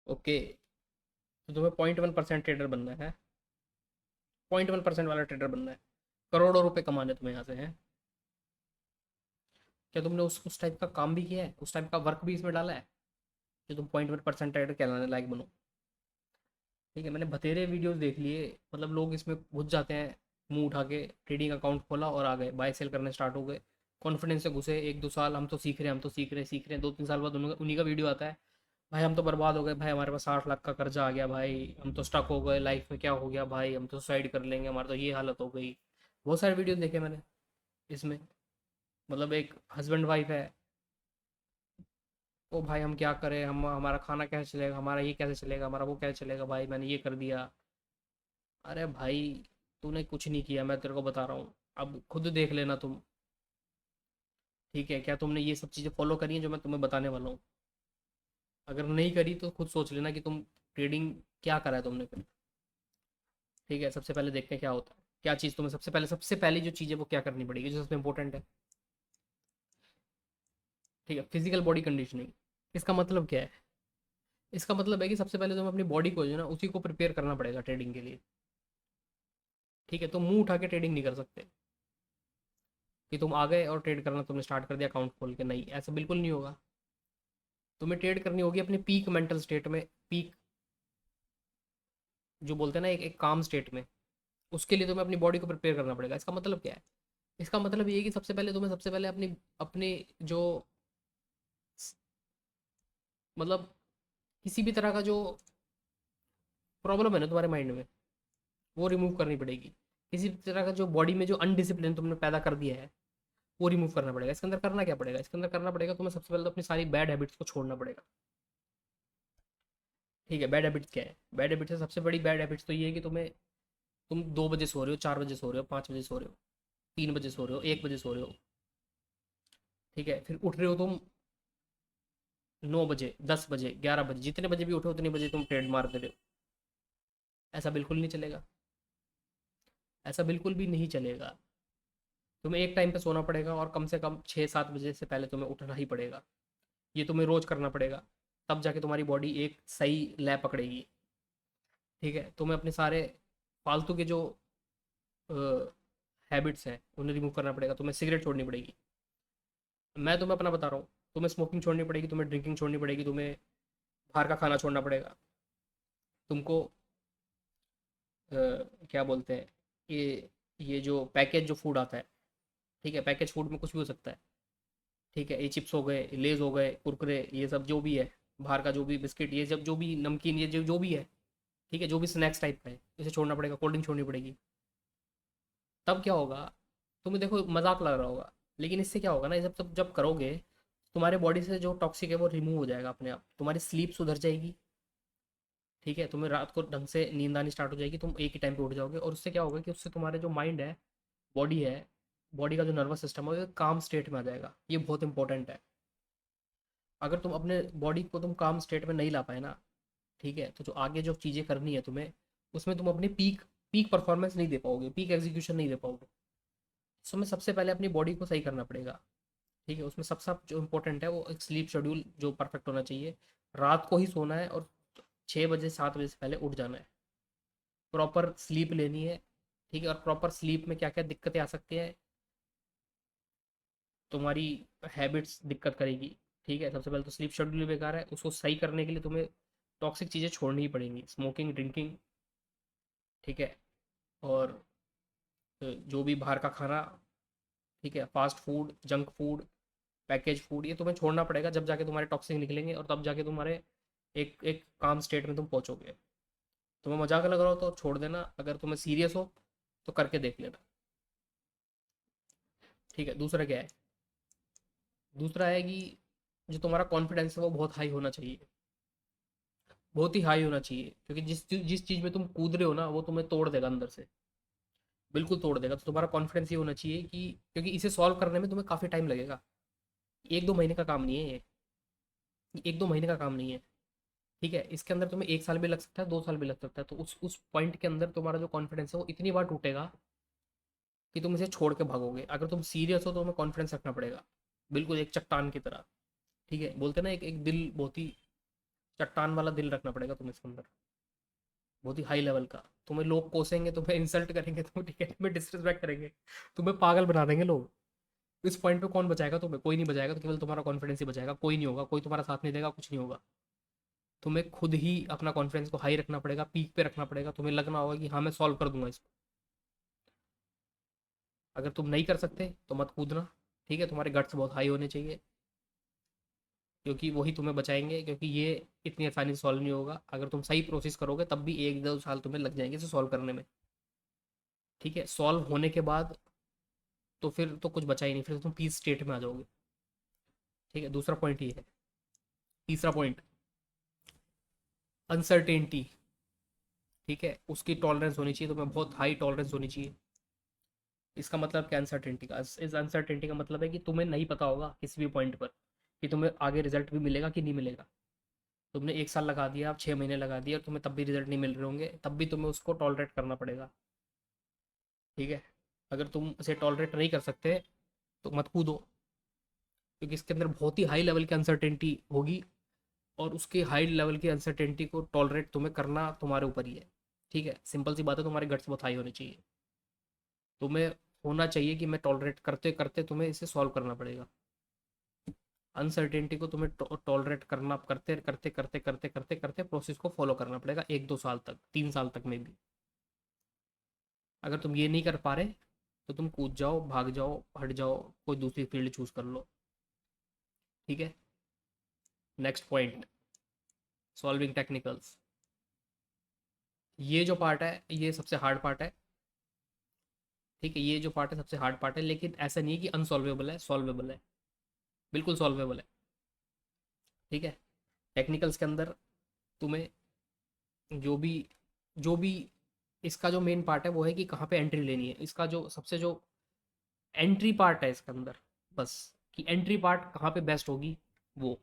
Okay, तो तुम्हें 0.1% trader बनना है, 0.1% वाला ट्रेडर बनना है, करोड़ों रुपए कमाने तुम्हें यहाँ से हैं। क्या तुमने उस टाइप का काम भी किया है, उस टाइप का वर्क भी इसमें डाला है कि तुम 0.1% ट्रेडर कहलाने लायक बनो? ठीक है, मैंने बतेरे वीडियोस देख लिए, मतलब लोग इसमें घुस जाते हैं, मुंह उठा के ट्रेडिंग अकाउंट खोला और आ गए, बाय सेल करने स्टार्ट हो गए, कॉन्फिडेंस से घुसे, 1-2 साल हम तो सीख रहे हैं, हम तो सीख रहे हैं, 2-3 साल बाद उन्हीं का वीडियो आता है, भाई हम तो बर्बाद हो गए भाई, हमारे पास 60 लाख का कर्जा आ गया भाई, हम तो स्टक हो गए, लाइफ में क्या हो गया भाई, हम तो सुसाइड कर लेंगे, हमारी तो ये हालत हो गई। बहुत सारे वीडियो देखे मैंने इसमें। मतलब एक हस्बैंड वाइफ है, ओ भाई हम क्या करें, हम हमारा खाना कैसे चलेगा, हमारा ये कैसे चलेगा, हमारा वो कैसे चलेगा, भाई मैंने ये कर दिया। अरे भाई, तूने कुछ नहीं किया, मैं तेरे को बता रहा हूँ, अब खुद देख लेना तुम। ठीक है, क्या तुमने ये सब चीज़ें फॉलो करी हैं जो मैं तुम्हें बताने वाला हूँ? अगर नहीं करी तो खुद सोच लेना कि तुम ट्रेडिंग क्या करा है तुमने फिर। ठीक है, सबसे पहले देखते हैं क्या होता है, क्या चीज़ तुम्हें सबसे पहली जो चीज़ है वो क्या करनी पड़ेगी, जो सबसे इंपॉर्टेंट है। ठीक है, फिजिकल बॉडी कंडीशनिंग। इसका मतलब क्या है? इसका मतलब है कि सबसे पहले तुम्हें अपनी बॉडी को जो है ना, उसी को प्रिपेयर करना पड़ेगा ट्रेडिंग के लिए। ठीक है, तो मुंह उठा के ट्रेडिंग नहीं कर सकते कि तुम आ गए और ट्रेड करना तुमने स्टार्ट कर दिया अकाउंट खोल के, नहीं, ऐसा बिल्कुल नहीं होगा। तुम्हें ट्रेड करनी होगी अपने पीक मेंटल स्टेट में, पीक जो बोलते हैं ना, एक काम स्टेट में। उसके लिए तुम्हें अपनी बॉडी को प्रिपेयर करना पड़ेगा। इसका मतलब क्या है? इसका मतलब ये है कि सबसे पहले अपनी अपनी जो मतलब किसी भी तरह का जो प्रॉब्लम है ना तुम्हारे माइंड में, वो रिमूव करनी पड़ेगी। किसी भी तरह का जो बॉडी में जो अनडिसिप्लिन तुमने पैदा कर दिया है, वो रिमूव करना पड़ेगा। इसके अंदर करना क्या पड़ेगा? इसके अंदर करना पड़ेगा तुम्हें सबसे पहले तो अपनी सारी बैड हैबिट्स को छोड़ना पड़ेगा। ठीक है, बैड हैबिट्स क्या है? बैड हैबिट्स है, सबसे बड़ी बैड हैबिट्स तो ये है कि तुम 2 बजे सो रहे हो, 4 बजे सो रहे हो, 5 बजे सो रहे हो, 3 बजे सो रहे हो, 1 बजे सो रहे हो। ठीक है, फिर उठ रहे हो तुम 9 बजे, 10 बजे, 11 बजे, जितने बजे भी उठो उतने बजे तुम ट्रेड मार दे रहे हो। ऐसा बिल्कुल नहीं चलेगा, ऐसा बिल्कुल भी नहीं चलेगा। तुम्हें एक टाइम पे सोना पड़ेगा और कम से कम 6-7 बजे से पहले तुम्हें उठना ही पड़ेगा। ये तुम्हें रोज करना पड़ेगा, तब जाके तुम्हारी बॉडी एक सही लय पकड़ेगी। ठीक है, तुम्हें अपने सारे फालतू के जो हैबिट्स हैं उन्हें रिमूव करना पड़ेगा, तुम्हें सिगरेट छोड़नी पड़ेगी। मैं तुम्हें अपना बता रहा हूँ, तुम्हें स्मोकिंग छोड़नी पड़ेगी, तुम्हें ड्रिंकिंग छोड़नी पड़ेगी, तुम्हें बाहर का खाना छोड़ना पड़ेगा। तुमको क्या बोलते हैं, ये जो पैकेज जो फूड आता है, ठीक है, पैकेज फूड में कुछ भी हो सकता है। ठीक है, ये चिप्स हो गए, लेज हो गए, कुरकुरे, ये सब जो भी है, बाहर का जो भी बिस्किट, ये सब जो भी नमकीन, ये जो भी है, ठीक है, जो भी स्नैक्स टाइप का है, इसे छोड़ना पड़ेगा, कोल्ड ड्रिंक छोड़नी पड़ेगी। तब क्या होगा? तुम्हें देखो मजाक लग रहा होगा, लेकिन इससे क्या होगा ना, ये सब जब करोगे, तुम्हारे बॉडी से जो टॉक्सिक है वो रिमूव हो जाएगा अपने आप, तुम्हारी स्लीप सुधर जाएगी। ठीक है, तुम्हें रात को ढंग से नींद आनी स्टार्ट हो जाएगी, तुम एक ही टाइम पे उठ जाओगे, और उससे क्या होगा कि उससे तुम्हारे जो माइंड है, बॉडी है, बॉडी का जो नर्वस सिस्टम है वो काम स्टेट में आ जाएगा। ये बहुत इंपॉर्टेंट है। अगर तुम अपने बॉडी को तुम काम स्टेट में नहीं ला पाए ना, ठीक है, तो जो आगे जो चीज़ें करनी है तुम्हें, उसमें तुम अपनी पीक पीक परफॉर्मेंस नहीं दे पाओगे, पीक एग्जीक्यूशन नहीं दे पाओगे। सो हमें सबसे पहले अपनी बॉडी को सही करना पड़ेगा। ठीक है, उसमें सबसे जो इम्पोर्टेंट है वो एक स्लीप शेड्यूल जो परफेक्ट होना चाहिए। रात को ही सोना है और 6 बजे 7 बजे से पहले उठ जाना है, प्रॉपर स्लीप लेनी है। ठीक है, और प्रॉपर स्लीप में क्या क्या दिक्कतें आ सकती हैं, तुम्हारी हैबिट्स दिक्कत करेगी। ठीक है, सबसे पहले तो स्लीप शेड्यूल बेकार है, उसको सही करने के लिए तुम्हें टॉक्सिक चीज़ें छोड़नी ही पड़ेंगी, स्मोकिंग, ड्रिंकिंग। ठीक है, और जो भी बाहर का खाना, ठीक है, fast food, junk food, package food, ये तुम्हें छोड़ना पड़ेगा, जब जाके तुम्हारे टॉक्सिक निकलेंगे और तब जाके तुम्हारे एक एक काम स्टेट में तुम पहुंचोगे। तुम्हें मजाक लग रहा हो तो छोड़ देना, अगर तुम्हें सीरियस हो तो करके देख लेना। ठीक है, दूसरा क्या है? दूसरा है कि जो तुम्हारा कॉन्फिडेंस है वो बहुत हाई होना चाहिए, बहुत ही हाई होना चाहिए, क्योंकि जिस चीज़ में तुम कूद रहे हो ना, वो तुम्हें तोड़ देगा अंदर से, बिल्कुल तोड़ देगा। तो तुम्हारा कॉन्फिडेंस ये होना चाहिए कि, क्योंकि इसे सॉल्व करने में तुम्हें काफ़ी टाइम लगेगा, 1-2 महीने का काम नहीं है ये, 1-2 महीने का काम नहीं है। ठीक है, इसके अंदर तुम्हें 1 साल भी लग सकता है, 2 साल भी लग सकता है। तो उस पॉइंट के अंदर तुम्हारा जो कॉन्फिडेंस है वो इतनी बार टूटेगा कि तुम इसे छोड़ के भागोगे। अगर तुम सीरियस हो तो तुम्हें कॉन्फिडेंस रखना पड़ेगा, बिल्कुल एक चट्टान की तरह। ठीक है, बोलते हैं ना, एक एक दिल बहुत ही चट्टान वाला दिल रखना पड़ेगा तुम्हें इसके अंदर, बहुत ही हाई लेवल का। तुम्हें लोग कोसेंगे, तुम्हें इंसल्ट करेंगे, तुम्हें ठीक है, तुम्हें डिसरिस्पेक्ट करेंगे, तुम्हें पागल बना देंगे लोग। इस पॉइंट पे कौन बचाएगा तुम्हें? कोई नहीं बचाएगा, तो केवल तुम्हारा कॉन्फिडेंस ही बचाएगा, कोई नहीं होगा, कोई तुम्हारा साथ नहीं देगा, कुछ नहीं होगा। तुम्हें खुद ही अपना कॉन्फिडेंस को हाई रखना पड़ेगा, पीक पे रखना पड़ेगा, तुम्हें लगना होगा कि हाँ मैं सॉल्व कर दूंगा इसको। अगर तुम नहीं कर सकते तो मत कूदना, ठीक है, तुम्हारे गट्स बहुत हाई होने चाहिए, क्योंकि वही तुम्हें बचाएंगे, क्योंकि ये इतनी आसानी से सॉल्व नहीं होगा। अगर तुम सही प्रोसेस करोगे तब भी 1-2 साल तुम्हें लग जाएंगे इसे सॉल्व करने में, ठीक है। सॉल्व होने के बाद तो फिर तो कुछ बचा ही नहीं, फिर तो तुम पीस स्टेट में आ जाओगे, ठीक है। दूसरा पॉइंट ये है। तीसरा पॉइंट, अनसर्टेनिटी, ठीक है, उसकी टॉलरेंस होनी चाहिए, तुम्हें बहुत हाई टॉलरेंस होनी चाहिए। इसका मतलब क्या अनसर्टेनिटी का? इस अनसर्टेनिटी का मतलब है कि तुम्हें नहीं पता होगा किसी भी पॉइंट पर कि तुम्हें आगे रिजल्ट भी मिलेगा कि नहीं मिलेगा। तुमने 1 साल लगा दिया, आप 6 महीने लगा दिए और तुम्हें तब भी रिजल्ट नहीं मिल रहे होंगे, तब भी तुम्हें उसको टॉलरेट करना पड़ेगा, ठीक है। अगर तुम इसे टॉलरेट नहीं कर सकते तो मत कूदो, क्योंकि इसके अंदर बहुत ही हाई लेवल की अनसर्टेनिटी होगी, और उसके हाई लेवल की अनसर्टेनिटी को टॉलरेट तुम्हें करना तुम्हारे ऊपर ही है, ठीक है। सिंपल सी बात है, तुम्हारे गट्स बहुत हाई होने चाहिए। तुम्हें होना चाहिए कि मैं टॉलरेट करते करते तुम्हें इसे सॉल्व करना पड़ेगा। अनसर्टेनिटी को तुम्हें टॉलरेट करना, करते करते करते करते करते करते प्रोसेस को फॉलो करना पड़ेगा, 1-2 साल तक, 3 साल तक में भी। अगर तुम ये नहीं कर पा रहे तो तुम कूद जाओ, भाग जाओ, हट जाओ, कोई दूसरी फील्ड चूज कर लो, ठीक है। Next point, solving technicals. ये जो पार्ट है ये सबसे हार्ड पार्ट है, ठीक है। ये जो पार्ट है सबसे हार्ड पार्ट है, लेकिन ऐसा नहीं है कि अनसॉल्वेबल है, सॉल्वेबल है, बिल्कुल सॉल्वेबल है, ठीक है। टेक्निकल्स के अंदर तुम्हें जो भी जो भी इसका जो मेन पार्ट है वो है कि कहाँ पे एंट्री लेनी है, इसका जो सबसे जो एंट्री पार्ट है इसके अंदर, बस, कि एंट्री पार्ट कहाँ पे बेस्ट होगी, वो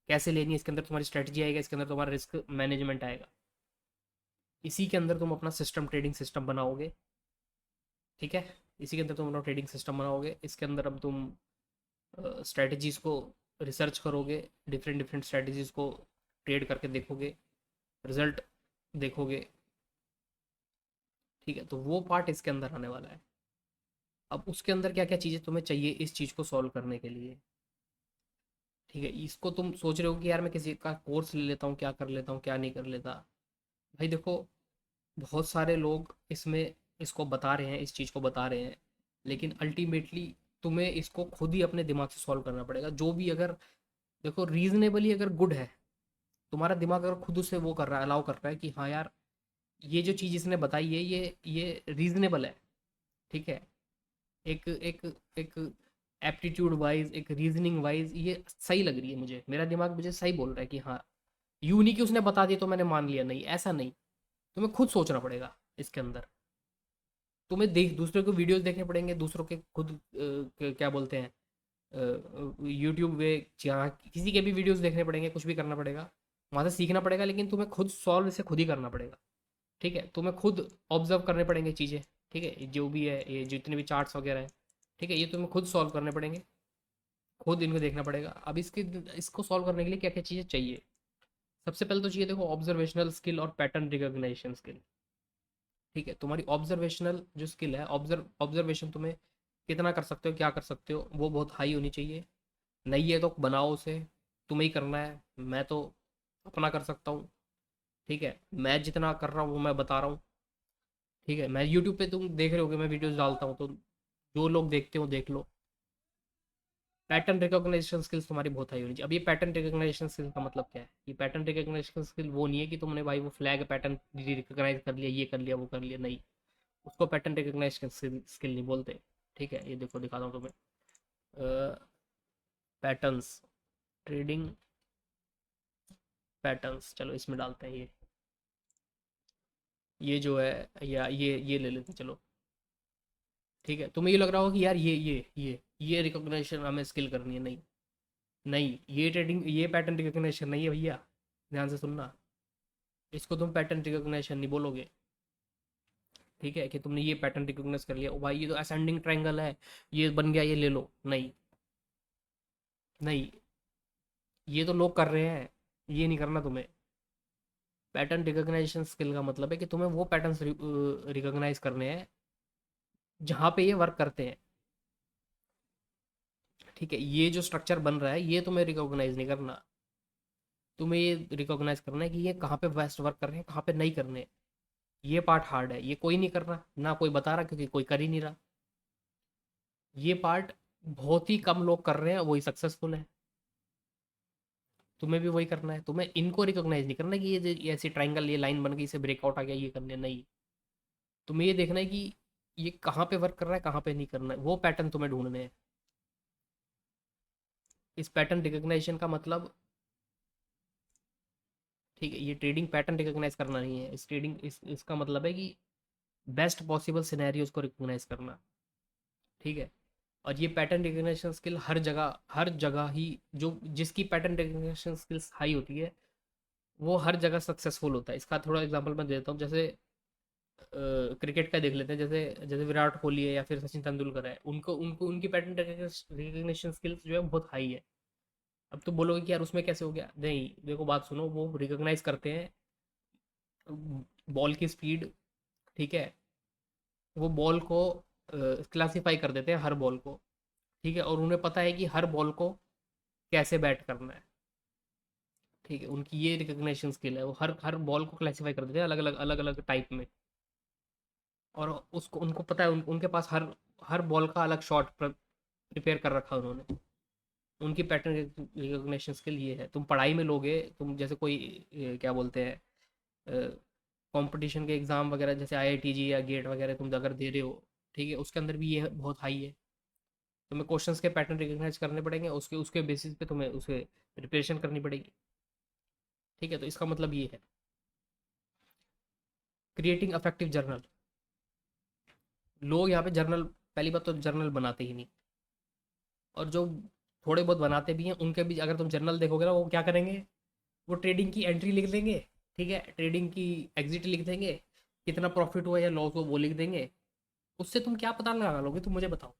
कैसे लेनी है, इसके अंदर तुम्हारी स्ट्रेटजी आएगा, इसके अंदर तुम्हारा रिस्क मैनेजमेंट आएगा, इसी के अंदर तुम अपना सिस्टम, ट्रेडिंग सिस्टम बनाओगे, ठीक है। इसी के अंदर तुम अपना ट्रेडिंग सिस्टम बनाओगे, इसके अंदर अब तुम स्ट्रेटजीज़ को रिसर्च करोगे, डिफरेंट डिफरेंट स्ट्रेटजीज़ को ट्रेड करके देखोगे, रिजल्ट देखोगे, ठीक है। तो वो पार्ट इसके अंदर आने वाला है। अब उसके अंदर क्या क्या चीज़ें तुम्हें चाहिए इस चीज़ को सॉल्व करने के लिए, ठीक है। इसको तुम सोच रहे हो कि यार मैं किसी का कोर्स ले लेता हूँ, क्या कर लेता हूँ, क्या नहीं कर लेता। भाई देखो, बहुत सारे लोग इसमें इसको बता रहे हैं, इस चीज़ को बता रहे हैं, लेकिन अल्टीमेटली तुम्हें इसको खुद ही अपने दिमाग से सॉल्व करना पड़ेगा। जो भी अगर, देखो, रीजनेबली अगर गुड है, तुम्हारा दिमाग अगर खुद उसे वो कर रहा है, अलाउ कर रहा है कि हाँ यार ये जो चीज़ इसने बताई है ये रीजनेबल है, ठीक है, एक एक एक एप्टीट्यूड वाइज, एक रीजनिंग वाइज ये सही लग रही है मुझे, मेरा दिमाग मुझे सही बोल रहा है कि हाँ, यूं नहीं कि उसने बता दिया तो मैंने मान लिया, नहीं, ऐसा नहीं। तुम्हें खुद सोचना पड़ेगा इसके अंदर, तुम्हें देख दूसरों के वीडियोस देखने पड़ेंगे, दूसरों के खुद क्या बोलते हैं, यूट्यूब पे जहाँ किसी के भी वीडियोस देखने पड़ेंगे, कुछ भी करना पड़ेगा, वहाँ से सीखना पड़ेगा, लेकिन तुम्हें खुद सॉल्व इसे खुद ही करना पड़ेगा, ठीक है। तुम्हें खुद ऑब्जर्व करने पड़ेंगे चीज़ें, ठीक है, जो भी है ये जितने भी चार्ट्स वगैरह हैं, ठीक है, ये तुम्हें खुद सॉल्व करने पड़ेंगे, खुद इनको देखना पड़ेगा। अब इसको सॉल्व करने के लिए क्या क्या चीज़ें चाहिए? सबसे पहले तो चाहिए, देखो, ऑब्जर्वेशनल स्किल और पैटर्न रिकॉग्निशन स्किल, ठीक है। तुम्हारी ऑब्जर्वेशनल जो स्किल है, ऑब्जर्वेशन तुम्हें कितना कर सकते हो, क्या कर सकते हो, वो बहुत हाई होनी चाहिए। नहीं है तो बनाओ उसे, तुम्हें ही करना है, मैं तो अपना कर सकता हूँ, ठीक है। मैं जितना कर रहा हूँ वो मैं बता रहा हूँ, ठीक है। मैं यूट्यूब पे, तुम देख रहे हो कि मैं वीडियोस डालता हूँ, तो जो लोग देखते हो देख लो। पैटर्न रिकॉग्निशन स्किल्स तुम्हारी बहुत हाई होनी चाहिए। अब ये पैटर्न रिकॉग्निशन स्किल का मतलब क्या है? ये पैटर्न रिकॉग्निशन स्किल वो नहीं है कि तुमने भाई वो फ्लैग पैटर्न रिकॉग्नाइज कर लिया, ये कर लिया, वो कर लिया, नहीं, उसको पैटर्न रिकॉग्निशन स्किल नहीं बोलते, ठीक है। ये देखो, दिखाता हूँ तुम्हें, पैटर्न्स, ट्रेडिंग पैटर्न्स, चलो इसमें डालते हैं ये जो है, या ये ले लेते हैं, चलो, ठीक है। तुम्हें ये लग रहा होगा कि यार ये रिकॉग्निशन हमें स्किल करनी है, नहीं, नहीं, ये ट्रेडिंग, ये पैटर्न रिकॉग्निशन नहीं है भैया, ध्यान से सुनना। इसको तुम पैटर्न रिकॉग्निशन नहीं बोलोगे, ठीक है, कि तुमने ये पैटर्न रिकॉग्नाइज कर लिया, ओ भाई ये तो असेंडिंग ट्रायंगल है, ये बन गया, ये ले लो, नहीं, नहीं, ये तो लोग कर रहे हैं, ये नहीं करना तुम्हें। पैटर्न रिकॉग्निशन स्किल का मतलब है कि तुम्हें वो पैटर्न्स रिकॉग्नाइज करने हैं जहाँ पे ये वर्क करते हैं। ठीक है, ये जो स्ट्रक्चर बन रहा है ये तुम्हें रिकॉग्नाइज नहीं करना, तुम्हें ये रिकॉग्नाइज करना है कि ये कहाँ पे बेस्ट वर्क कर रहे हैं, कहाँ पे नहीं करने। ये पार्ट हार्ड है, ये कोई नहीं कर रहा, ना कोई बता रहा, क्योंकि कोई कर ही नहीं रहा। ये पार्ट बहुत ही कम लोग कर रहे हैं, वही सक्सेसफुल है। तुम्हें भी वही करना है, तुम्हें इनको रिकॉग्नाइज नहीं करना कि ये ऐसी ट्राइंगल, ये लाइन बन गई, इसे ब्रेकआउट आ गया, ये करने नहीं। तुम्हें ये देखना है कि ये कहाँ पे वर्क कर रहा है, कहाँ पे नहीं करना है, वो पैटर्न तुम्हें ढूंढने हैं। इस पैटर्न रिकॉग्नाइजेशन का मतलब, ठीक है, ये ट्रेडिंग पैटर्न रिकॉग्नाइज करना नहीं है, इस ट्रेडिंग इसका मतलब है कि बेस्ट पॉसिबल सिनेरियोज को रिकॉग्नाइज करना। ठीक है, और ये पैटर्न रिकॉग्निशन स्किल हर जगह ही, जो जिसकी पैटर्न रिकॉग्निशन स्किल्स हाई होती है वो हर जगह सक्सेसफुल होता है। इसका थोड़ा एग्जांपल मैं देता हूँ, जैसे क्रिकेट का देख लेते हैं, जैसे जैसे विराट कोहली है या फिर सचिन तेंदुलकर है, उनको उनको उनकी पैटर्न रिकॉग्निशन स्किल्स जो है बहुत हाई है। अब तो बोलोगे कि यार उसमें कैसे हो गया, नहीं, देखो बात सुनो, वो रिकॉग्नाइज करते हैं बॉल की स्पीड। ठीक है, वो बॉल को क्लासीफाई कर देते हैं, हर बॉल को। ठीक है, और उन्हें पता है कि हर बॉल को कैसे बैट करना है। ठीक है, उनकी ये रिकग्निशन स्किल है, वो हर हर बॉल को क्लासीफाई कर देते हैं अलग अलग टाइप में। और उसको उनको पता है, उनके पास हर हर बॉल का अलग शॉट प्रिपेयर कर रखा है उन्होंने। उनकी पैटर्न रिकग्निशन स्किल ये है। तुम पढ़ाई में लोगे, तुम जैसे कोई क्या बोलते हैं, कंपटीशन के एग्जाम वगैरह, जैसे आईआईटीजी या गेट वगैरह तुम अगर दे रहे हो, ठीक है, उसके अंदर भी ये बहुत हाई है। तुम्हें क्वेश्चंस के पैटर्न रिकग्नाइज करने पड़ेंगे, उसके उसके बेसिस पे तुम्हें उसे प्रिपरेशन करनी पड़ेगी। ठीक है, तो इसका मतलब ये है। क्रिएटिंग अफेक्टिव जर्नल, लोग यहाँ पे जर्नल, पहली बात तो जर्नल बनाते ही नहीं, और जो थोड़े बहुत बनाते भी हैं उनके भी अगर तुम जर्नल देखोगे ना, वो क्या करेंगे, वो ट्रेडिंग की एंट्री लिख देंगे। ठीक है, ट्रेडिंग की एग्जिट लिख देंगे, कितना प्रॉफिट हुआ या लॉस हुआ वो लिख देंगे। उससे तुम क्या पता लगा लोगे, तुम मुझे बताओ,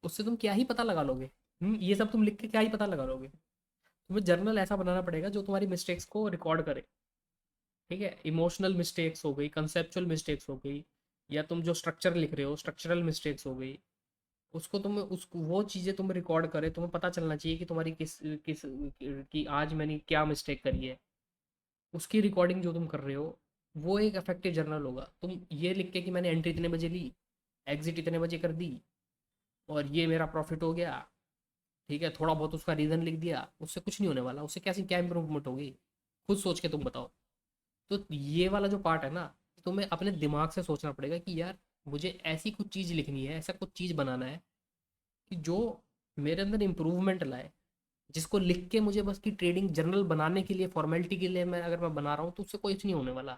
उससे तुम क्या ही पता लगा लोगे। ये सब तुम लिख के क्या ही पता लगा लोगे। तुम्हें जर्नल ऐसा बनाना पड़ेगा जो तुम्हारी मिस्टेक्स को रिकॉर्ड करे। ठीक है, इमोशनल मिस्टेक्स हो गई, कंसेप्चुअल मिस्टेक्स हो गई, या तुम जो स्ट्रक्चर लिख रहे हो स्ट्रक्चरल मिस्टेक्स हो गई, उसको तुम उसको वो चीज़ें तुम रिकॉर्ड करे, तुम्हें पता चलना चाहिए कि तुम्हारी किस किस कि आज मैंने क्या मिस्टेक करी है। उसकी रिकॉर्डिंग जो तुम कर रहे हो वो एक इफेक्टिव जर्नल होगा। तुम ये लिख के कि मैंने एंट्री इतने बजे ली, एग्जिट इतने बजे कर दी, और ये मेरा प्रॉफिट हो गया। ठीक है, थोड़ा बहुत उसका रीज़न लिख दिया, उससे कुछ नहीं होने वाला, उससे कैसी क्या इंप्रूवमेंट होगी, खुद सोच के तुम बताओ। तो ये वाला जो पार्ट है ना, तुम्हें अपने दिमाग से सोचना पड़ेगा कि यार मुझे ऐसी कुछ चीज़ लिखनी है, ऐसा कुछ चीज़ बनाना है कि जो मेरे अंदर इम्प्रूवमेंट लाए, जिसको लिख के मुझे बस कि ट्रेडिंग जर्नल बनाने के लिए, फॉर्मेलिटी के लिए मैं अगर मैं बना रहा हूँ तो उससे कुछ नहीं होने वाला।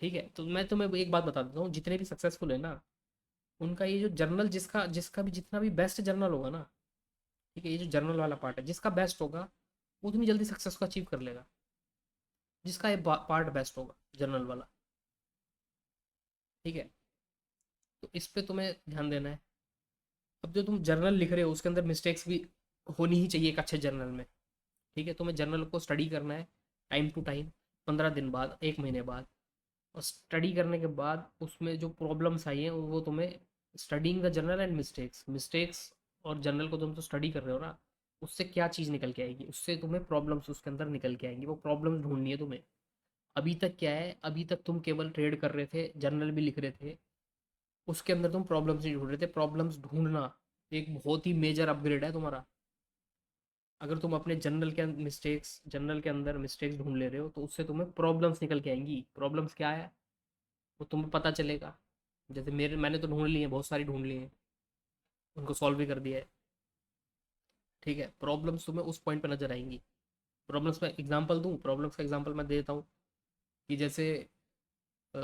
ठीक है, तो मैं तुम्हें एक बात बता देता हूँ, जितने भी सक्सेसफुल है ना, उनका ये जो जर्नल, जिसका जिसका भी जितना भी बेस्ट जर्नल होगा ना, ठीक है, ये जो जर्नल वाला पार्ट है, जिसका बेस्ट होगा वो उतनी जल्दी सक्सेस को अचीव कर लेगा, जिसका ये पार्ट बेस्ट होगा जर्नल वाला। ठीक है, तो इस पे तुम्हें ध्यान देना है। अब जो तुम जर्नल लिख रहे हो उसके अंदर मिस्टेक्स भी होनी ही चाहिए एक अच्छे जर्नल में। ठीक है, तुम्हें जर्नल को स्टडी करना है टाइम टू टाइम, 15 दिन बाद, 1 महीने बाद। और स्टडी करने के बाद उसमें जो प्रॉब्लम्स आई हैं वो तुम्हें, studying the journal and mistakes, mistakes और जर्नल को तुम तो स्टडी कर रहे हो ना, उससे क्या चीज़ निकल के आएगी, उससे तुम्हें प्रॉब्लम्स उसके अंदर निकल के आएंगी, वो प्रॉब्लम्स ढूंढनी है तुम्हें। अभी तक क्या है, अभी तक तुम केवल ट्रेड कर रहे थे, जर्नल भी लिख रहे थे, उसके अंदर तुम प्रॉब्लम्स नहीं ढूंढ रहे थे। प्रॉब्लम्स ढूंढना एक बहुत ही मेजर अपग्रेड है तुम्हारा। अगर तुम अपने जर्नल के अंदर मिस्टेक्स ढूंढ ले रहे हो तो उससे तुम्हें प्रॉब्लम्स निकल के आएंगी। प्रॉब्लम्स क्या है वो तुम्हें पता चलेगा। जैसे मैंने तो ढूंढ ली है, बहुत सारी ढूंढ ली है, उनको सॉल्व भी कर दिया है। ठीक है, प्रॉब्लम्स तुम्हें उस पॉइंट पर नजर आएंगी। प्रॉब्लम्स का एग्जांपल दूं, प्रॉब्लम्स का एग्जांपल मैं देता हूँ कि जैसे अ,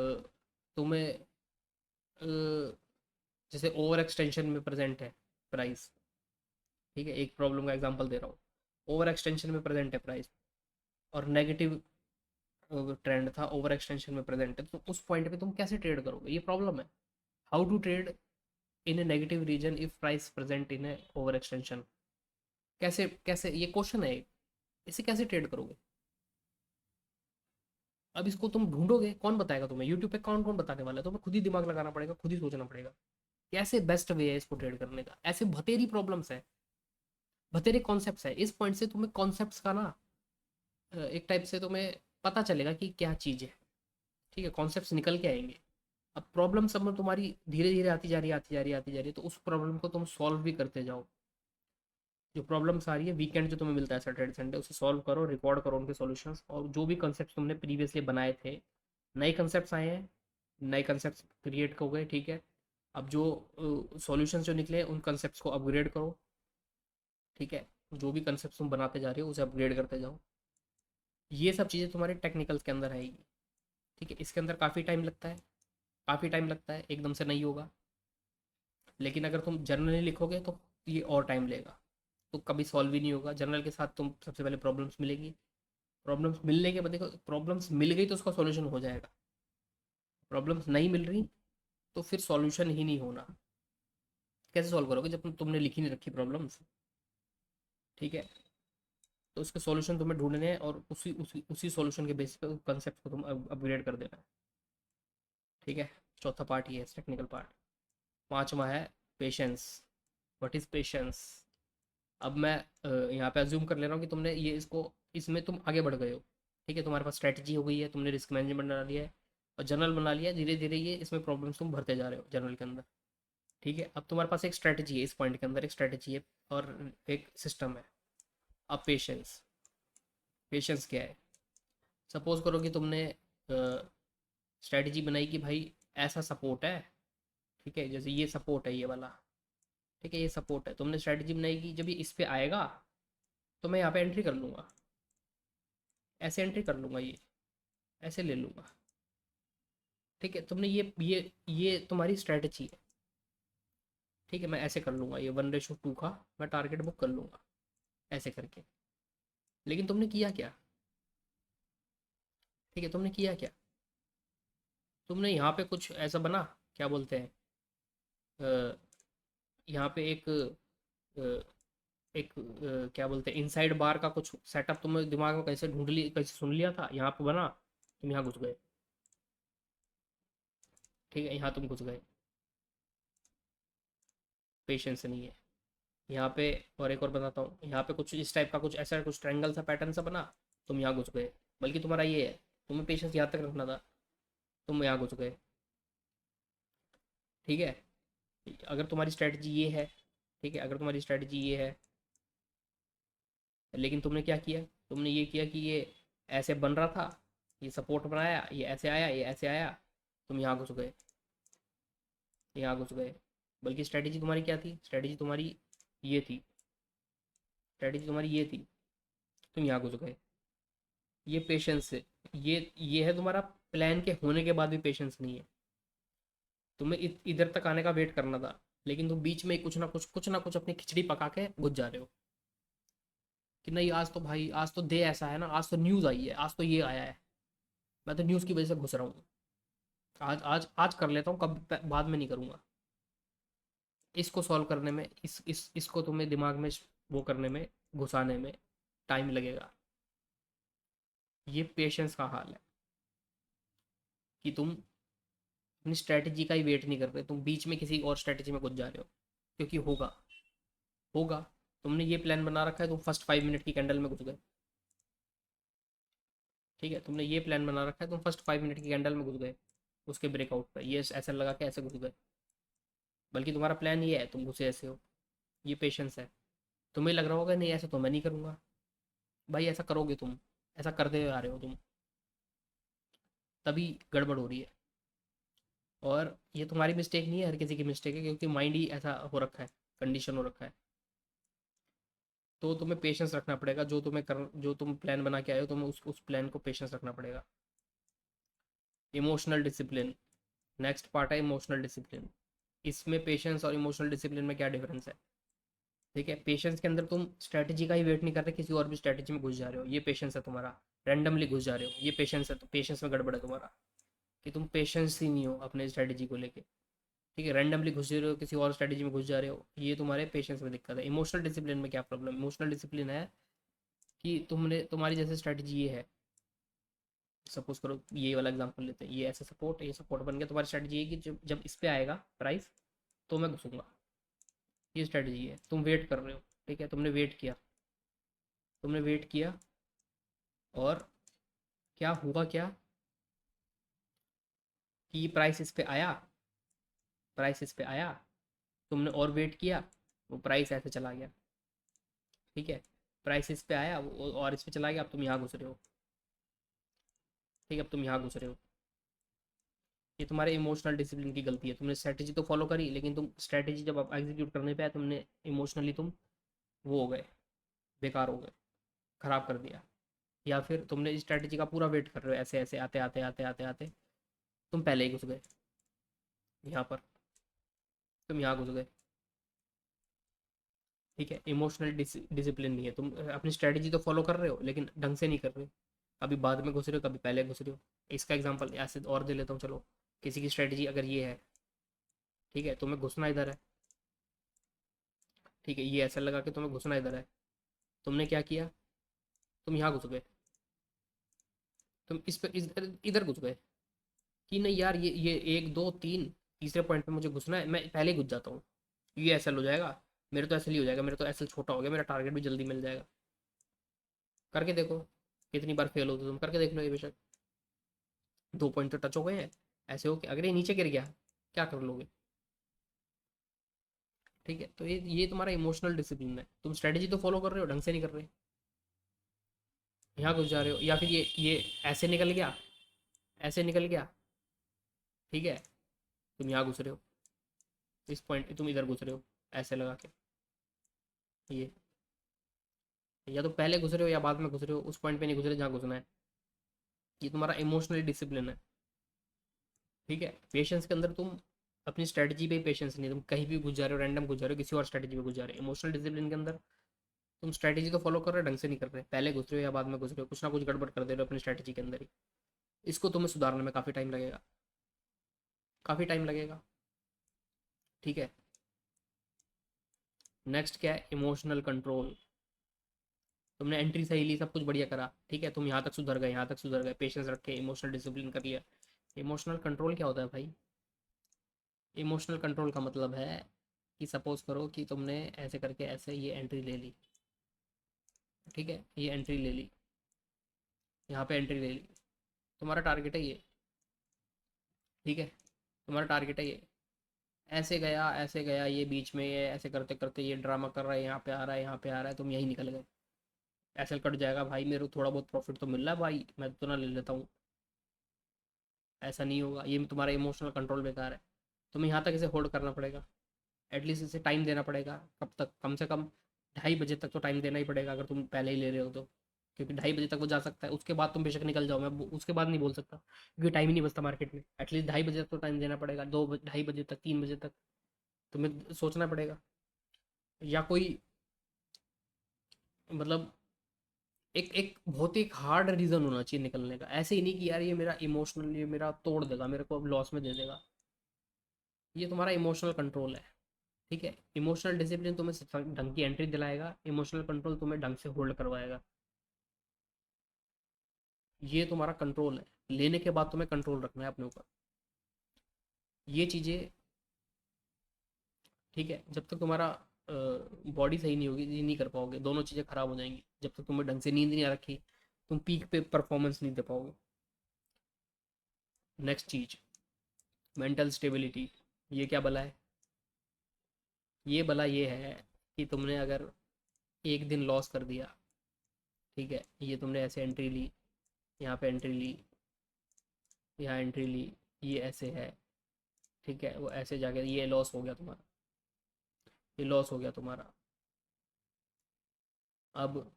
तुम्हें जैसे ओवर एक्सटेंशन में प्रेजेंट है प्राइस। ठीक है, एक प्रॉब्लम का एग्जांपल दे रहा हूँ, ओवर एक्सटेंशन में प्रेजेंट है प्राइस, और नेगेटिव ट्रेंड था, ओवर एक्सटेंशन में प्रेजेंट है, तो उस पॉइंट पे तुम कैसे ट्रेड करोगे, ये प्रॉब्लम है। How to trade in a negative region if price present in a over extension, कैसे कैसे, ये क्वेश्चन है। इसे कैसे ट्रेड करोगे? अब इसको तुम ढूंढोगे, कौन बताएगा तुम्हें? यूट्यूब पे कौन बताने वाला है? तुम्हें खुद ही दिमाग लगाना पड़ेगा, खुद ही सोचना पड़ेगा कैसे बेस्ट वे है इसको ट्रेड करने का। ऐसे बतेरी प्रॉब्लम्स है, बतेरे कॉन्सेप्ट्स है। इस पॉइंट से तुम्हें कॉन्सेप्ट्स का ना एक टाइप से तुम्हें पता चलेगा कि क्या चीज़ है। ठीक है, कॉन्सेप्ट्स निकल के आएंगे। अब प्रॉब्लम सब में तुम्हारी धीरे धीरे आती जा रही है, आती जा रही है, आती जा रही है, तो उस प्रॉब्लम को तुम सॉल्व भी करते जाओ। जो प्रॉब्लम्स आ रही है, वीकेंड जो तुम्हें मिलता है सैटरडे संडे, उसे सॉल्व करो, रिकॉर्ड करो उनके सॉल्यूशंस, और जो भी कंसेप्ट तुमने प्रीवियसली बनाए थे, नए कंसेप्ट आए हैं, नए कंसेप्ट क्रिएट हो गए, ठीक है। अब जो सॉल्यूशंस जो निकले उन कंसेप्ट को अपग्रेड करो, ठीक है। जो भी कंसेप्ट तुम बनाते जा रहे हो उसे अपग्रेड करते जाओ। ये सब चीज़ें तुम्हारे टेक्निकल्स के अंदर आएगी, ठीक है। इसके अंदर काफ़ी टाइम लगता है, काफ़ी टाइम लगता है, एकदम से नहीं होगा। लेकिन अगर तुम जर्नली लिखोगे तो ये और टाइम लेगा, तो कभी सॉल्व ही नहीं होगा। जर्नल के साथ तुम सबसे पहले प्रॉब्लम्स मिलेगी, प्रॉब्लम्स मिलने के बाद देखो, प्रॉब्लम्स मिल गई तो उसका सॉल्यूशन हो जाएगा। प्रॉब्लम्स नहीं मिल रही तो फिर सॉल्यूशन ही नहीं होना। कैसे सॉल्व करोगे जब तुमने लिखी नहीं रखी प्रॉब्लम्स, ठीक है। तो उसके सॉल्यूशन तुम्हें ढूंढने हैं, और उसी उसी उसी सॉल्यूशन के बेसिस पे कंसेप्ट को तुम अपग्रेड कर देना है, ठीक है। चौथा पार्ट ये है, टेक्निकल पार्ट। पांचवा है पेशेंस। What is patience? अब मैं यहाँ पे अज्यूम कर ले रहा हूँ कि तुमने ये इसको, इसमें तुम आगे बढ़ गए हो, ठीक है। तुम्हारे पास स्ट्रैटेजी हो गई है, तुमने रिस्क मैनेजमेंट बना लिया है और जर्नल बना लिया है। धीरे धीरे ये इसमें प्रॉब्लम्स तुम भरते जा रहे हो जर्नल के अंदर, ठीक है। अब तुम्हारे पास एक स्ट्रैटेजी है, इस पॉइंट के अंदर एक स्ट्रैटेजी है और एक सिस्टम है। अब पेशेंस, पेशेंस क्या है? सपोज करो कि तुमने स्ट्रैटेजी बनाई कि भाई ऐसा सपोर्ट है, ठीक है। जैसे ये सपोर्ट है, ये वाला, ठीक है, ये सपोर्ट है। तुमने स्ट्रैटेजी बनाई कि जब ये इस पे आएगा तो मैं यहाँ पे एंट्री कर लूँगा, ऐसे एंट्री कर लूँगा, ये ऐसे ले लूँगा, ठीक है। तुमने ये तुम्हारी स्ट्रैटेजी है, ठीक है। मैं ऐसे कर लूँगा, ये 1:2 का मैं टारगेट बुक कर लूँगा, ऐसे करके। लेकिन तुमने किया क्या? ठीक है, तुमने किया क्या? तुमने यहाँ पे कुछ ऐसा बना, क्या बोलते हैं, अ, यहाँ पे क्या बोलते हैं, इनसाइड बार का कुछ सेटअप तुमने दिमाग में कैसे ढूंढ लिया, कैसे सुन लिया था, यहाँ पे बना, तुम यहाँ घुस गए, ठीक है। यहाँ तुम घुस गए, पेशेंस नहीं है यहाँ पे। और एक और बताता हूँ, यहाँ पे कुछ इस टाइप का कुछ ऐसा कुछ ट्रायंगल सा पैटर्न सा बना, तुम यहाँ घुस गए। बल्कि तुम्हारा ये है, तुम्हें पेशेंस यहाँ तक रखना था, तुम यहाँ घुस गए, ठीक है। अगर तुम्हारी स्ट्रैटेजी ये है, ठीक है, अगर तुम्हारी स्ट्रैटेजी ये है, लेकिन तुमने क्या किया, तुमने ये किया कि ये ऐसे बन रहा था, ये सपोर्ट बनाया, ये ऐसे आया, ये ऐसे आया, तुम यहाँ घुस गए, यहाँ घुस गए। बल्कि स्ट्रैटेजी तुम्हारी क्या थी? स्ट्रैटेजी तुम्हारी ये थी, स्ट्रैटेजी तुम्हारी ये थी, तुम यहाँ घुस गए। ये पेशेंस है, ये है तुम्हारा। प्लान के होने के बाद भी पेशेंस नहीं है। तुम्हें इधर तक आने का वेट करना था, लेकिन तुम बीच में कुछ ना कुछ अपनी खिचड़ी पका के घुस जा रहे हो कि नहीं, आज तो भाई, आज तो दे ऐसा है ना, आज तो न्यूज़ आई है, आज तो ये आया है, मैं तो न्यूज़ की वजह से घुस रहा हूँ। आज आज आज कर लेता हूँ, कब बाद में नहीं करूँगा। इसको सॉल्व करने में, इसको तुम्हें दिमाग में वो करने में, घुसाने में टाइम लगेगा। ये पेशेंस का हाल है कि तुम अपनी स्ट्रैटेजी का ही वेट नहीं कर रहे, तुम बीच में किसी और स्ट्रैटेजी में घुस जा रहे हो। क्योंकि होगा, होगा। तुमने ये प्लान बना रखा है, तुम फर्स्ट 5 मिनट की कैंडल में घुस गए, ठीक है। तुमने ये प्लान बना रखा है, तुम फर्स्ट 5 मिनट की कैंडल में घुस गए, उसके ब्रेकआउट पे ये ऐसा लगा के ऐसे घुस गए। बल्कि तुम्हारा प्लान ये है, तुम घुसे ऐसे हो। ये पेशेंस है। तुम्हें लग रहा होगा नहीं, ऐसा तो मैं नहीं करूँगा। भाई ऐसा करोगे तुम, ऐसा करते हुए आ रहे हो तुम, तभी गड़बड़ हो रही है। और ये तुम्हारी मिस्टेक नहीं है, हर किसी की मिस्टेक है, क्योंकि माइंड ही ऐसा हो रखा है, कंडीशन हो रखा है। तो तुम्हें पेशेंस रखना पड़ेगा, जो तुम प्लान बना के आए हो, तुम्हें उस प्लान को पेशेंस रखना पड़ेगा। इमोशनल डिसिप्लिन, नेक्स्ट पार्ट है इमोशनल डिसिप्लिन। इसमें पेशेंस और इमोशनल डिसिप्लिन में क्या डिफरेंस है? ठीक है, पेशेंस के अंदर तुम स्ट्रैटेजी का ही वेट नहीं कर रहे, किसी और भी स्ट्रैटेजी में घुस जा रहे हो, ये पेशेंस है तुम्हारा। रैंडमली घुस जा रहे हो, ये पेशेंस है। तो पेशेंस में गड़बड़ है तुम्हारा, कि तुम पेशेंस ही नहीं हो अपने स्ट्रैटेजी को लेके, ठीक है। रैंडमली घुस रहे हो, किसी और स्ट्रैटेजी में घुस जा रहे हो, ये तुम्हारे पेशेंस में दिक्कत है। इमोशनल डिसिप्लिन में क्या प्रॉब्लम? इमोशनल डिसिप्लिन है कि तुमने तुम्हारी जैसे स्ट्रेटजी ये है, सपोज करो ये वाला एग्जांपल लेते हैं, ये ऐसे सपोर्ट, ये सपोर्ट बन गया, तुम्हारी स्ट्रेटजी है कि जब जब इस पे आएगा प्राइस तो मैं घुसूंगा। ये स्ट्रेटजी है, तुम वेट कर रहे हो। ठीक है, तुमने वेट किया, तुमने वेट किया, और क्या हुआ, क्या कि प्राइस इस पे आया, प्राइस इस पे आया, तुमने और वेट किया, वो प्राइस ऐसे चला गया। ठीक है, प्राइस इस पे आया और इस पे चला गया, अब तुम यहाँ घुस रहे हो। ठीक है, अब तुम यहाँ घुस रहे हो। ये तुम्हारे इमोशनल डिसिप्लिन की गलती है। तुमने स्ट्रैटेजी तो फॉलो करी, लेकिन तुम स्ट्रैटेजी जब आप एग्जीक्यूट करने पे आए, तुमने इमोशनली तुम वो हो गए, बेकार हो गए, खराब कर दिया। या फिर तुमने इस स्ट्रैटेजी का पूरा वेट कर रहे हो, ऐसे ऐसे आते आते आते आते आते तुम पहले ही घुस गए यहाँ पर, तुम यहाँ घुस गए। ठीक है, इमोशनल डिसिप्लिन नहीं है। तुम अपनी स्ट्रैटेजी तो फॉलो कर रहे हो, लेकिन ढंग से नहीं कर रहे। कभी बाद में घुस रहे हो, कभी पहले घुस रहे हो। इसका एग्जांपल ऐसे और दे लेता हूँ, चलो। किसी की स्ट्रैटेजी अगर ये है, ठीक है, तुम्हें घुसना इधर है। ठीक है, ये ऐसा लगा कि तुम्हें घुसना इधर है, तुमने क्या किया, तुम यहाँ घुस गए, तुम इस पे इधर इधर घुस गए कि नहीं यार, ये एक दो तीन, तीसरे पॉइंट पे मुझे घुसना है, मैं पहले ही घुस जाता हूँ, ये ऐसा हो जाएगा, मेरे तो ऐसे ही हो जाएगा, मेरा तो ऐसे छोटा हो गया, मेरा टारगेट भी जल्दी मिल जाएगा। करके देखो, कितनी बार फेल होते हो तुम, करके देख लो ये बेशक। 2 पॉइंट तो टच हो गए हैं, ऐसे हो कि अगर ये नीचे गिर गया, क्या कर लोगे। ठीक है, तो ये तुम्हारा इमोशनल डिसिप्लिन है। तुम स्ट्रेटेजी तो फॉलो कर रहे हो, ढंग से नहीं कर रहे, यहाँ घुस जा रहे हो। या फिर ये ऐसे निकल गया, ऐसे निकल गया। ठीक है, तुम यहाँ घुस रहे हो, इस पॉइंट तुम इधर घुस रहे हो, ऐसे लगा के। ये या तो पहले घुस रहे हो या बाद में घुस रहे हो, उस पॉइंट पे नहीं घुस रहे जहाँ घुसना है। ये तुम्हारा इमोशनली डिसिप्लिन है। ठीक है, पेशेंस के अंदर तुम अपनी स्ट्रेटजी पे ही पेशेंस नहीं, तुम कहीं भी घुस जा रहे हो, रैंडम घुस जा रहे हो, किसी और स्ट्रेटजी पे घुस जा रहे हो। इमोशनल डिसिप्लिन के अंदर तुम स्ट्रेटजी तो फॉलो कर रहे हो, ढंग से नहीं कर रहे, पहले घुस रहे हो या बाद में घुस रहे हो, कुछ ना कुछ गड़बड़ कर दे रहे हो अपनी स्ट्रेटजी के अंदर ही। इसको तुम्हें सुधारने में काफ़ी टाइम लगेगा, काफ़ी टाइम लगेगा। ठीक है, नेक्स्ट क्या है, इमोशनल कंट्रोल। तुमने एंट्री सही ली, सब कुछ बढ़िया करा, ठीक है, तुम यहाँ तक सुधर गए, यहाँ तक सुधर गए, पेशेंस रखे, इमोशनल डिसिप्लिन कर लिया। इमोशनल कंट्रोल क्या होता है भाई? इमोशनल कंट्रोल का मतलब है कि सपोज करो कि तुमने ऐसे करके ऐसे ये एंट्री ले ली। ठीक है, ये एंट्री ले ली, यहाँ पे एंट्री ले ली, तुम्हारा टारगेट है ये। ठीक है, तुम्हारा टारगेट है ये, ऐसे गया, ये बीच में ये ऐसे करते करते ये ड्रामा कर रहा है, यहाँ पे आ रहा है, यहाँ पे आ रहा है, तुम यहीं निकल गए। ऐसे कट जाएगा भाई, मेरे को थोड़ा बहुत प्रॉफिट तो मिल रहा है भाई, मैं तो ना ले लेता हूँ। ऐसा नहीं होगा, ये तुम्हारा इमोशनल कंट्रोल बेकार है। तुम्हें यहाँ तक इसे होल्ड करना पड़ेगा, एटलीस्ट इसे टाइम देना पड़ेगा। कब तक? कम से कम 2:30 बजे तक तो टाइम देना ही पड़ेगा, अगर तुम पहले ही ले रहे हो तो। क्योंकि 2:30 बजे तक वो जा सकता है, उसके बाद तुम बेशक निकल जाओ, मैं उसके बाद नहीं बोल सकता, क्योंकि टाइम ही नहीं बचता मार्केट में। एटलीस्ट 2:30 बजे तक तो टाइम देना पड़ेगा, 2:30 बजे तक, 3 बजे तक तुम्हें सोचना पड़ेगा। या कोई मतलब एक एक बहुत ही हार्ड रीज़न होना चाहिए निकलने का, ऐसे ही नहीं कि यार ये मेरा इमोशनल, ये मेरा तोड़ देगा, मेरे को लॉस में दे देगा। ये तुम्हारा इमोशनल कंट्रोल है। ठीक है, इमोशनल डिसिप्लिन तुम्हें ढंग की एंट्री दिलाएगा, इमोशनल कंट्रोल तुम्हें ढंग से होल्ड करवाएगा। ये तुम्हारा कंट्रोल है, लेने के बाद तुम्हें कंट्रोल रखना है अपने ऊपर, ये चीज़ें। ठीक है, जब तक तुम्हारा बॉडी सही नहीं होगी, ये नहीं कर पाओगे, दोनों चीज़ें खराब हो जाएंगी। जब तक तुम्हें ढंग से नींद नहीं आ रखी, तुम पीक पे परफॉर्मेंस नहीं दे पाओगे। नेक्स्ट चीज़, मेंटल स्टेबिलिटी। ये क्या भला है? ये भला ये है कि तुमने अगर एक दिन लॉस कर दिया, ठीक है, ये तुमने ऐसे एंट्री ली, यहाँ पे एंट्री ली, यहाँ एंट्री ली, ये ऐसे है, ठीक है, वो ऐसे जाके ये लॉस हो गया तुम्हारा, ये लॉस हो गया तुम्हारा। अब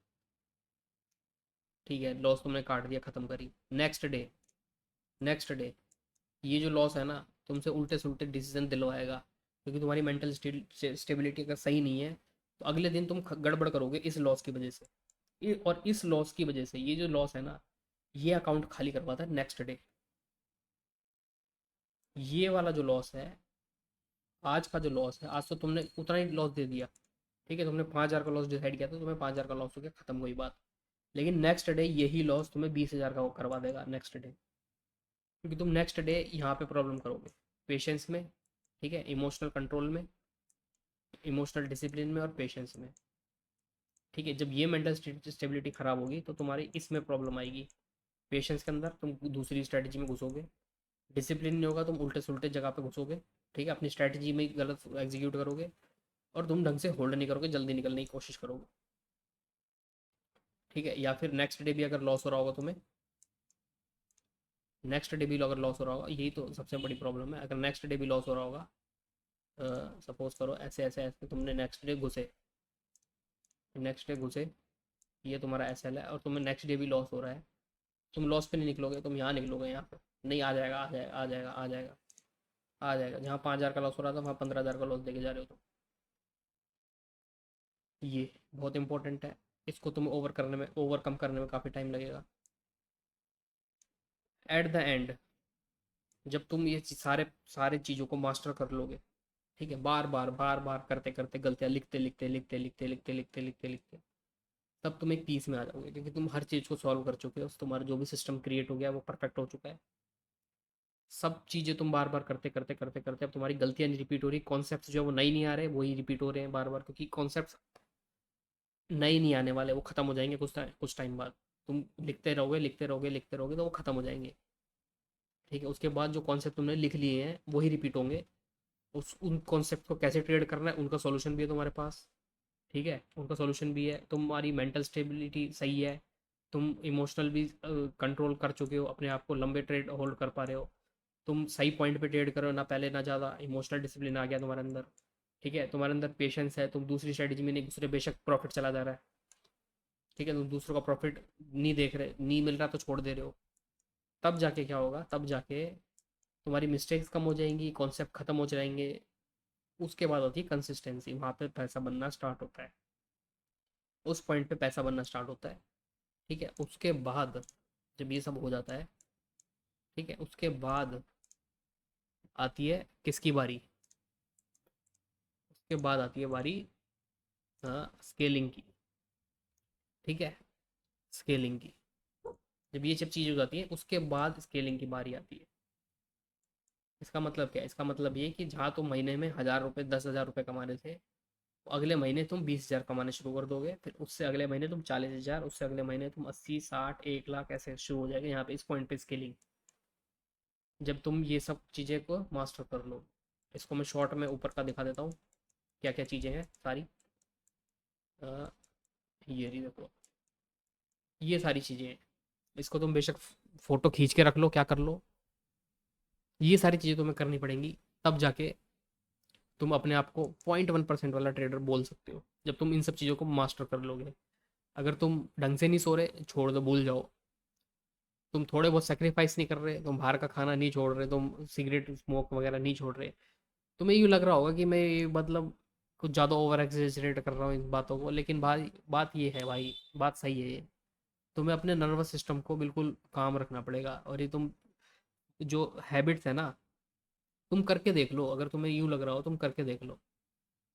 ठीक है, लॉस तुमने काट दिया, ख़त्म करी। नेक्स्ट डे, नेक्स्ट डे ये जो लॉस है ना, तुमसे उल्टे से उल्टे डिसीजन दिलवाएगा, क्योंकि तुम्हारी मेंटल स्टेबिलिटी अगर सही नहीं है, तो अगले दिन तुम गड़बड़ करोगे इस लॉस की वजह से। और इस लॉस की वजह से, ये जो लॉस है ना, ये अकाउंट खाली करवाता है नेक्स्ट डे। ये वाला जो लॉस है, आज का जो लॉस है, आज तो तुमने उतना ही लॉस दे दिया। ठीक है, तुमने 5,000 का लॉस डिसाइड किया था, तुम्हें 5,000 का लॉस हो गया, खत्म हुई बात। लेकिन नेक्स्ट डे यही लॉस तुम्हें 20,000 का वो करवा देगा नेक्स्ट डे, क्योंकि तुम नेक्स्ट डे यहाँ पे प्रॉब्लम करोगे, पेशेंस में, ठीक है, इमोशनल कंट्रोल में, इमोशनल डिसिप्लिन में और पेशेंस में। ठीक है, जब ये मेंटल स्टेबिलिटी खराब होगी तो तुम्हारी इसमें प्रॉब्लम आएगी, पेशेंस के अंदर तुम दूसरी स्ट्रैटेजी में घुसोगे, डिसिप्लिन नहीं होगा, तुम उल्टे सुलटे जगह पे घुसोगे, ठीक है, अपनी स्ट्रैटेजी में गलत एग्जीक्यूट करोगे, और तुम ढंग से होल्ड नहीं करोगे, जल्दी निकलने की कोशिश करोगे। ठीक है, या फिर नेक्स्ट डे भी अगर लॉस हो रहा होगा तुम्हें, नेक्स्ट डे भी अगर लॉस हो रहा होगा, यही तो सबसे बड़ी प्रॉब्लम है, अगर नेक्स्ट डे भी लॉस हो रहा होगा, सपोज करो ऐसे ऐसे ऐसे तुमने नेक्स्ट डे घुसे, नेक्स्ट डे घुसे, ये तुम्हारा एस एल है, और तुम्हें नेक्स्ट डे भी लॉस हो रहा है, तुम लॉस पे नहीं निकलोगे, तुम यहाँ निकलोगे, यहाँ पे नहीं, आ जाएगा आ जाएगा आ जाएगा आ जाएगा आ जाएगा, जहाँ 5,000 का लॉस हो रहा था वहाँ 15,000 का लॉस देके जा रहे हो तुम। ये बहुत इंपॉर्टेंट है, इसको तुम्हें ओवरकम करने में काफ़ी टाइम लगेगा। एट द एंड, जब तुम ये सारे सारे चीज़ों को मास्टर कर लोगे, ठीक है, बार बार करते करते गलतियाँ लिखते लिखते लिखते लिखते लिखते लिखते लिखते लिखते, तब तुम एक पीस में आ जाओगे, क्योंकि तुम हर चीज़ को सॉल्व कर चुके हो, तुम्हारा जो भी सिस्टम क्रिएट हो गया वो परफेक्ट हो चुका है। सब चीज़ें तुम बार बार करते करते करते करते, अब तुम्हारी गलतियाँ नहीं रिपीट हो रही, कॉन्सेप्ट जो है वो नई नहीं आ रहे, वही रिपीट हो रहे हैं बार बार, क्योंकि कॉन्सेप्ट नए नहीं आने वाले, वो ख़त्म हो जाएंगे कुछ टाइम बाद, तुम लिखते रहोगे लिखते रहोगे लिखते रहोगे तो वो ख़त्म हो जाएंगे। ठीक है, उसके बाद जो कॉन्सेप्ट तुमने लिख लिए हैं वही रिपीट होंगे, उस उन कॉन्सेप्ट को कैसे ट्रेड करना है उनका सॉल्यूशन भी है तुम्हारे पास। ठीक है, उनका सॉल्यूशन भी है, तुम्हारी मेंटल स्टेबिलिटी सही है, तुम इमोशनल भी कंट्रोल कर चुके हो, अपने आप को लंबे ट्रेड होल्ड कर पा रहे हो, तुम सही पॉइंट पे ट्रेड करो, ना पहले ना ज़्यादा, इमोशनल डिसिप्लिन आ गया तुम्हारे अंदर। ठीक है, तुम्हारे अंदर पेशेंस है, तुम दूसरी स्ट्रेटजी में नहीं घुस रहे, बेशक प्रॉफिट चला जा रहा है, ठीक है, तुम दूसरों का प्रॉफिट नहीं देख रहे, नहीं मिल रहा तो छोड़ दे रहे हो, तब जाके क्या होगा, तब जाके तुम्हारी मिस्टेक्स कम हो जाएंगी, कॉन्सेप्ट खत्म हो जाएंगे, उसके बाद होती है कंसिस्टेंसी, वहाँ पे पैसा बनना स्टार्ट होता है, उस पॉइंट पे पैसा बनना स्टार्ट होता है। ठीक है, उसके बाद जब ये सब हो जाता है, ठीक है, उसके बाद आती है किसकी बारी, उसके बाद आती है बारी स्केलिंग की। ठीक है, स्केलिंग की, जब ये सब चीज़ हो जाती है उसके बाद स्केलिंग की बारी आती है। इसका मतलब क्या है, इसका मतलब ये कि जहाँ तुम महीने में 1,000 रुपये 10,000 रुपये कमा रहे थे, तो अगले महीने तुम 20,000 कमाने शुरू कर दोगे, फिर उससे अगले महीने तुम 40,000, उससे अगले महीने तुम 80 60 1 लाख ऐसे शुरू हो जाएगा, यहाँ पे इस पॉइंट पे स्केलिंग, जब तुम ये सब चीज़ें को मास्टर कर लो। इसको मैं शॉर्ट में ऊपर का दिखा देता हूँ, क्या क्या चीज़ें हैं सारी, अ, ये रही देखो, ये सारी चीज़ें हैं, इसको तुम बेशक फ़ोटो खींच के रख लो, क्या कर लो, ये सारी चीज़ें तुम्हें करनी पड़ेंगी, तब जाके तुम अपने आप को 0.1% वाला ट्रेडर बोल सकते हो, जब तुम इन सब चीज़ों को मास्टर कर लोगे। अगर तुम ढंग से नहीं सो रहे, छोड़ दो, भूल जाओ, तुम थोड़े बहुत सेक्रीफाइस नहीं कर रहे, तुम बाहर का खाना नहीं छोड़ रहे, तुम सिगरेट स्मोक वगैरह नहीं छोड़ रहे, तुम्हें यूँ लग रहा होगा कि मैं ये मतलब कुछ ज़्यादा ओवर एक्सेजरेट कर रहा हूँ इन बातों को, लेकिन भाई बात ये है, भाई बात सही है ये, तुम्हें अपने नर्वस सिस्टम को बिल्कुल काम रखना पड़ेगा, और ये तुम जो हैबिट्स है ना, तुम करके देख लो, अगर तुम्हें यूँ लग रहा हो तुम करके देख लो,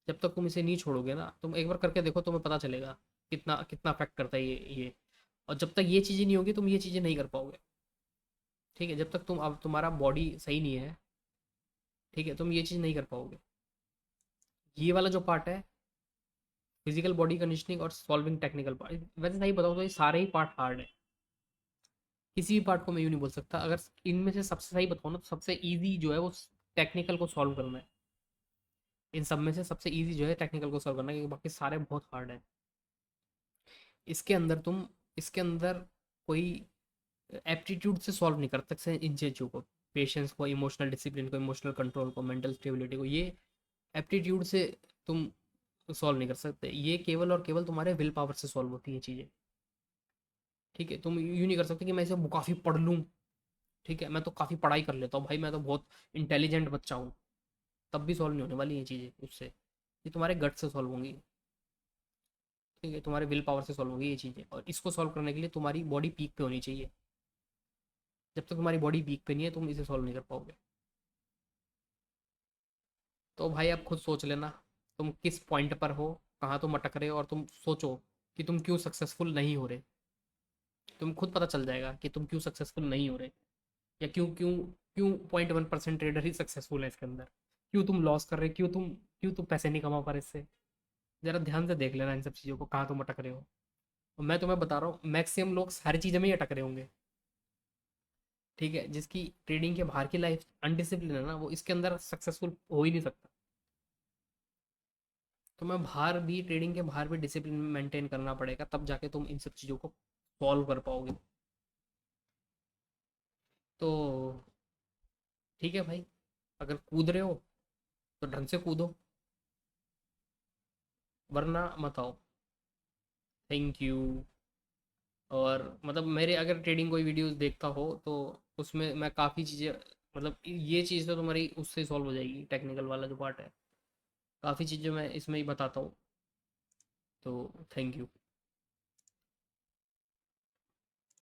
जब तक तुम इसे नहीं छोड़ोगे ना, तुम एक बार करके देखो, तुम्हें पता चलेगा कितना कितना अफेक्ट करता है ये, और जब तक ये चीज़ें नहीं होगी तुम ये चीज़ें नहीं कर पाओगे। ठीक है, जब तक तुम, अब तुम्हारा बॉडी सही नहीं है, ठीक है, तुम ये चीज़ नहीं कर पाओगे। ये वाला जो पार्ट है, फिजिकल बॉडी कंडीशनिंग और सॉल्विंग टेक्निकल पार्ट, वैसे सही बताऊँ तो ये सारे ही पार्ट हार्ड है, किसी भी पार्ट को मैं यूँ नहीं बोल सकता, अगर इनमें से सबसे सही बताऊँ ना तो सबसे ईजी जो है वो टेक्निकल को सॉल्व करना है, इन सब में से सबसे ईजी जो है टेक्निकल को सॉल्व करना है, क्योंकि बाकी सारे बहुत हार्ड है। इसके अंदर तुम, इसके अंदर कोई एप्टीट्यूड से सॉल्व नहीं कर सकते इन चीज़ों को, पेशेंस को, इमोशनल डिसिप्लिन को, इमोशनल कंट्रोल को, मेंटल स्टेबिलिटी को, ये एप्टीट्यूड से तुम सॉल्व नहीं कर सकते, ये केवल और केवल तुम्हारे विल पावर से सॉल्व होती हैं चीज़ें। ठीक है, तुम यूँ नहीं कर सकते कि मैं इसे काफ़ी पढ़ लूँ, ठीक है, मैं तो काफ़ी पढ़ाई कर लेता हूँ भाई, मैं तो बहुत इंटेलिजेंट बच्चा हूँ, तब भी सॉल्व नहीं होने वाली ये चीज़ें उससे, ये तुम्हारे गट से सॉल्व होंगी। ठीक है, तुम्हारे विल पावर से सॉल्व होंगी ये चीज़ें, और इसको सॉल्व करने के लिए तुम्हारी बॉडी पीक पे होनी चाहिए, जब तक तुम्हारी बॉडी पीक पे नहीं है तुम इसे सॉल्व नहीं कर पाओगे। तो भाई आप खुद सोच लेना, तुम किस पॉइंट पर हो, कहाँ तुम अटक रहे हो, और तुम सोचो कि तुम क्यों सक्सेसफुल नहीं हो रहे। तुम्हें खुद पता चल जाएगा कि तुम क्यों सक्सेसफुल नहीं हो रहे, या क्यों क्यों क्यों 0.1% ट्रेडर ही सक्सेसफुल है इसके अंदर, क्यों तुम लॉस कर रहे हो, क्यों तुम पैसे नहीं कमा पा रहे इससे। जरा ध्यान से देख लेना इन सब चीज़ों को, कहाँ तुम अटक रहे हो। और मैं तुम्हें बता रहा हूँ, मैक्सिमम लोग सारी चीज़ों में ही अटक रहे होंगे। ठीक है, जिसकी ट्रेडिंग के बाहर की लाइफ अनडिसिप्लिन है ना, वो इसके अंदर सक्सेसफुल हो ही नहीं सकता। तो मैं बाहर भी, ट्रेडिंग के बाहर भी डिसिप्लिन मेंटेन करना पड़ेगा, तब जाके तुम इन सब चीज़ों को सॉल्व कर पाओगे। तो ठीक है भाई, अगर कूद रहे हो तो ढंग से कूदो, वरना मत आओ। Thank you. और मतलब मेरे अगर ट्रेडिंग कोई वीडियोस देखता हो तो उसमें मैं काफ़ी चीज़ें, मतलब ये चीज़ तो तुम्हारी उससे सॉल्व हो जाएगी, टेक्निकल वाला जो पार्ट है, काफ़ी चीज़ें मैं इसमें ही बताता हूँ। तो थैंक यू।